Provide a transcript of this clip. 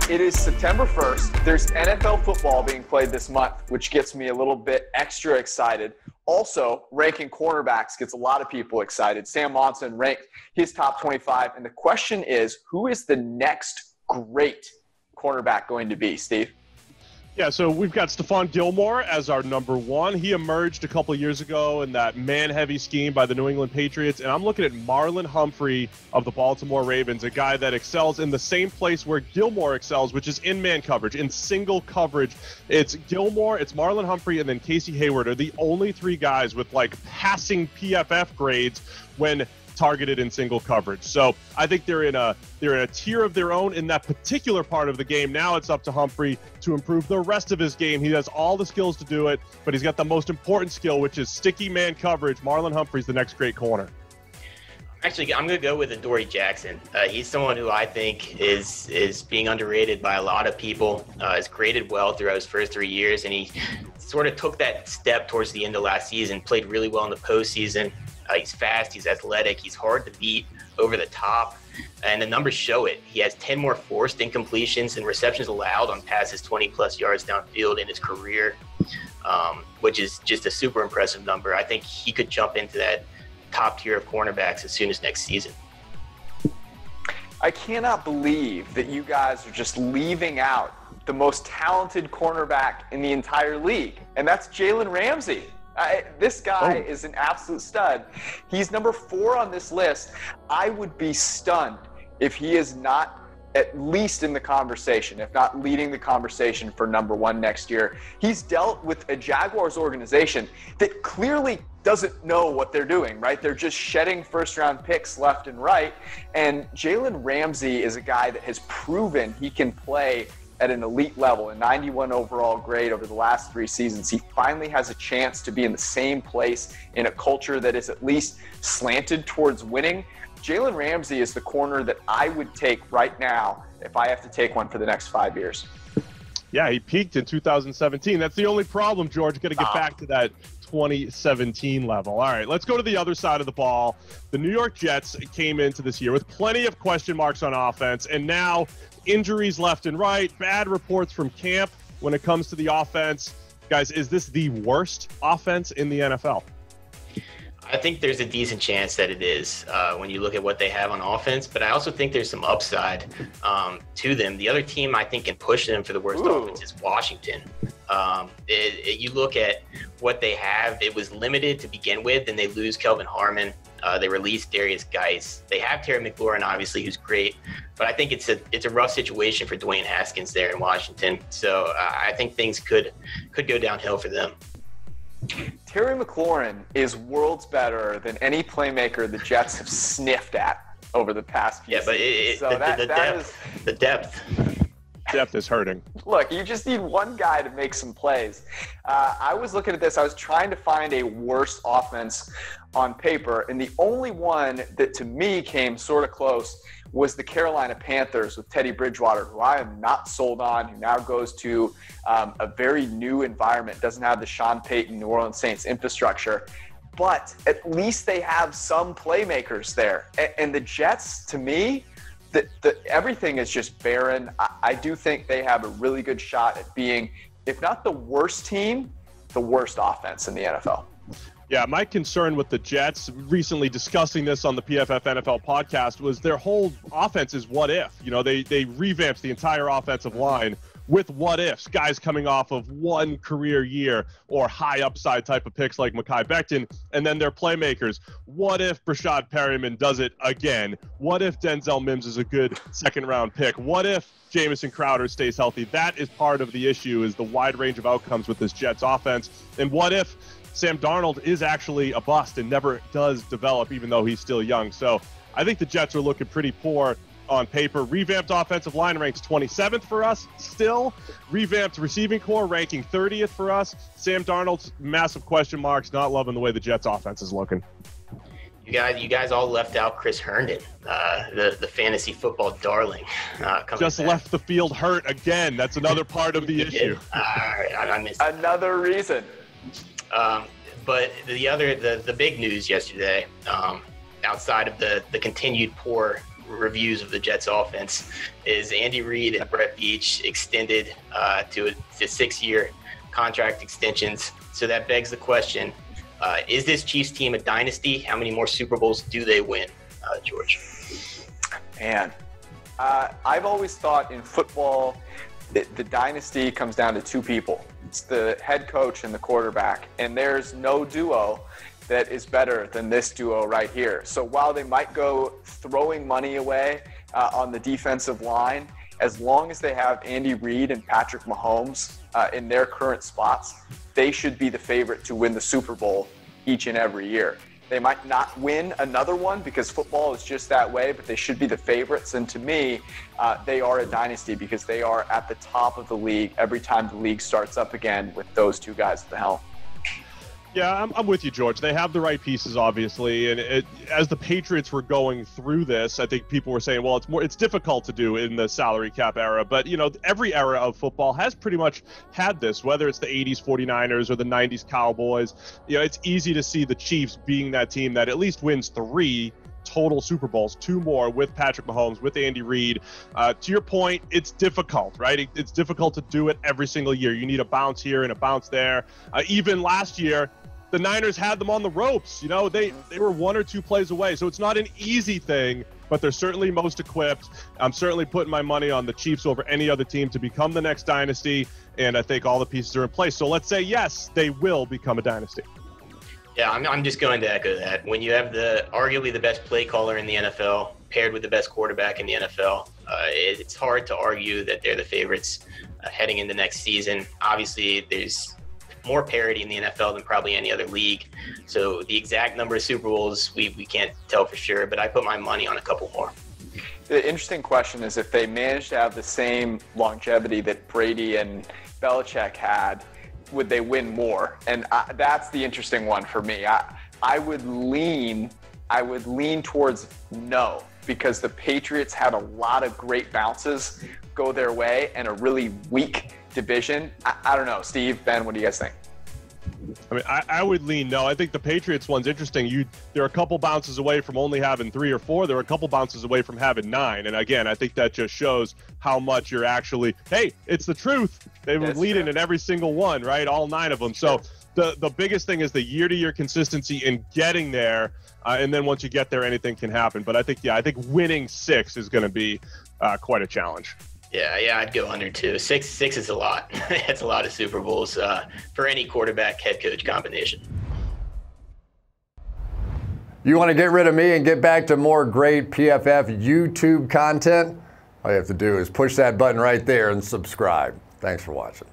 It is September 1st. There's NFL football being played this month, which gets me a little bit extra excited. Also, ranking cornerbacks gets a lot of people excited. Sam Monson ranked his top 25. And the question is, who is the next great cornerback going to be, Steve? Yeah, so we've got Stephon Gilmore as our number one. He emerged a couple of years ago in that man-heavy scheme by the New England Patriots. And I'm looking at Marlon Humphrey of the Baltimore Ravens, a guy that excels in the same place where Gilmore excels, which is in man coverage, in single coverage. It's Gilmore, it's Marlon Humphrey, and then Casey Hayward are the only three guys with, like, passing PFF grades when targeted in single coverage. So I think they're in a tier of their own in that particular part of the game. Now it's up to Humphrey to improve the rest of his game. He has all the skills to do it, but he's got the most important skill, which is sticky man coverage. Marlon Humphrey's the next great corner. Actually, I'm going to go with Adoree Jackson. He's someone who I think is being underrated by a lot of people. Has graded well throughout his first 3 years, and he sort of took that step towards the end of last season, played really well in the postseason. He's fast, he's athletic, he's hard to beat over the top, and the numbers show it. He has 10 more forced incompletions and receptions allowed on passes 20-plus yards downfield in his career, which is just a super impressive number. I think he could jump into that top tier of cornerbacks as soon as next season. I cannot believe that you guys are just leaving out the most talented cornerback in the entire league, and that's Jalen Ramsey. This guy is an absolute stud. He's number 4 on this list. I would be stunned if he is not at least in the conversation, if not leading the conversation for number 1 next year. He's dealt with a Jaguars organization that clearly doesn't know what they're doing, right? They're just shedding first-round picks left and right. And Jalen Ramsey is a guy that has proven he can play at an elite level, a 91 overall grade over the last 3 seasons. He finally has a chance to be in the same place in a culture that is at least slanted towards winning. Jalen Ramsey is the corner that I would take right now if I have to take one for the next 5 years. Yeah, he peaked in 2017. That's the only problem, George. Got to get back to that 2017 level. All right, let's go to the other side of the ball. The New York Jets came into this year with plenty of question marks on offense, and now injuries left and right, bad reports from camp when it comes to the offense. Guys, is this the worst offense in the NFL? I think there's a decent chance that it is when you look at what they have on offense, but I also think there's some upside to them. The other team I think can push them for the worst offense is Washington. You look at what they have, it was limited to begin with, and they lose Kelvin Harmon. They released Darius Geis. They have Terry McLaurin, obviously, who's great, but I think it's a rough situation for Dwayne Haskins there in Washington. So I think things could go downhill for them. Terry McLaurin is worlds better than any playmaker the Jets have sniffed at over the past few seasons. The depth. Depth is hurting. Look, you just need one guy to make some plays. I was looking at this. I was trying to find a worse offense on paper, and the only one that to me came sort of close was the Carolina Panthers with Teddy Bridgewater, who I am not sold on, who now goes to a very new environment, doesn't have the Sean Payton New Orleans Saints infrastructure. But at least they have some playmakers there. And the Jets, to me, everything is just barren. I do think they have a really good shot at being, if not the worst team, the worst offense in the NFL. Yeah, my concern with the Jets, recently discussing this on the PFF NFL podcast, was their whole offense is what if. You know, they revamped the entire offensive line with what ifs, guys coming off of one career year or high upside type of picks like Mekhi Becton, and then their playmakers. What if Brashad Perryman does it again? What if Denzel Mims is a good second-round pick? What if Jamison Crowder stays healthy? That is part of the issue, is the wide range of outcomes with this Jets offense. And what if Sam Darnold is actually a bust and never does develop, even though he's still young? So I think the Jets are looking pretty poor on paper. Revamped offensive line ranks 27th for us still. Revamped receiving core ranking 30th for us. Sam Darnold's massive question marks, not loving the way the Jets offense is looking. You guys all left out Chris Herndon, the fantasy football darling. Just left the field hurt again. That's another part of the issue. I missed another reason. But the big news yesterday, outside of the continued poor reviews of the Jets offense is Andy Reid and Brett Veach extended to 6-year contract extensions. So that begs the question, is this Chiefs team a dynasty? How many more Super Bowls do they win, George? Man, I've always thought in football that the dynasty comes down to two people. It's the head coach and the quarterback. And there's no duo that is better than this duo right here. So while they might go throwing money away on the defensive line, as long as they have Andy Reid and Patrick Mahomes in their current spots, they should be the favorite to win the Super Bowl each and every year. They might not win another one because football is just that way, but they should be the favorites. And to me, they are a dynasty because they are at the top of the league every time the league starts up again with those two guys at the helm. Yeah, I'm with you, George. They have the right pieces, obviously, and as the Patriots were going through this, I think people were saying, well, it's difficult to do in the salary cap era, but every era of football has pretty much had this, whether it's the 80s 49ers or the 90s Cowboys. It's easy to see the Chiefs being that team that at least wins 3 total Super Bowls, 2 more with Patrick Mahomes, with Andy Reid. To your point, it's difficult, right? It's difficult to do it every single year. You need a bounce here and a bounce there. Even last year, the Niners had them on the ropes. They were 1 or 2 plays away. So it's not an easy thing, but they're certainly most equipped. I'm certainly putting my money on the Chiefs over any other team to become the next dynasty, and I think all the pieces are in place. So let's say, yes, they will become a dynasty. Yeah, I'm just going to echo that. When you have arguably the best play caller in the NFL paired with the best quarterback in the NFL, it's hard to argue that they're the favorites heading into next season. Obviously, there's more parity in the NFL than probably any other league. So the exact number of Super Bowls, we can't tell for sure, but I put my money on a couple more. The interesting question is if they manage to have the same longevity that Brady and Belichick had, would they win more? And that's the interesting one for me. I would lean towards no, because the Patriots had a lot of great bounces go their way and a really weak division. I don't know. Steve, Ben, what do you guys think? I mean, I would lean no. I think the Patriots one's interesting. They're a couple bounces away from only having 3 or 4. They're a couple bounces away from having 9. And again, I think that just shows how much you're actually, hey, it's the truth. They were leading in every single one, right? All 9 of them. So the biggest thing is the year-to-year consistency in getting there. And then once you get there, anything can happen. But I think winning 6 is going to be quite a challenge. Yeah, I'd go under 2. 6 is a lot. It's a lot of Super Bowls for any quarterback head coach combination. You want to get rid of me and get back to more great PFF YouTube content? All you have to do is push that button right there and subscribe. Thanks for watching.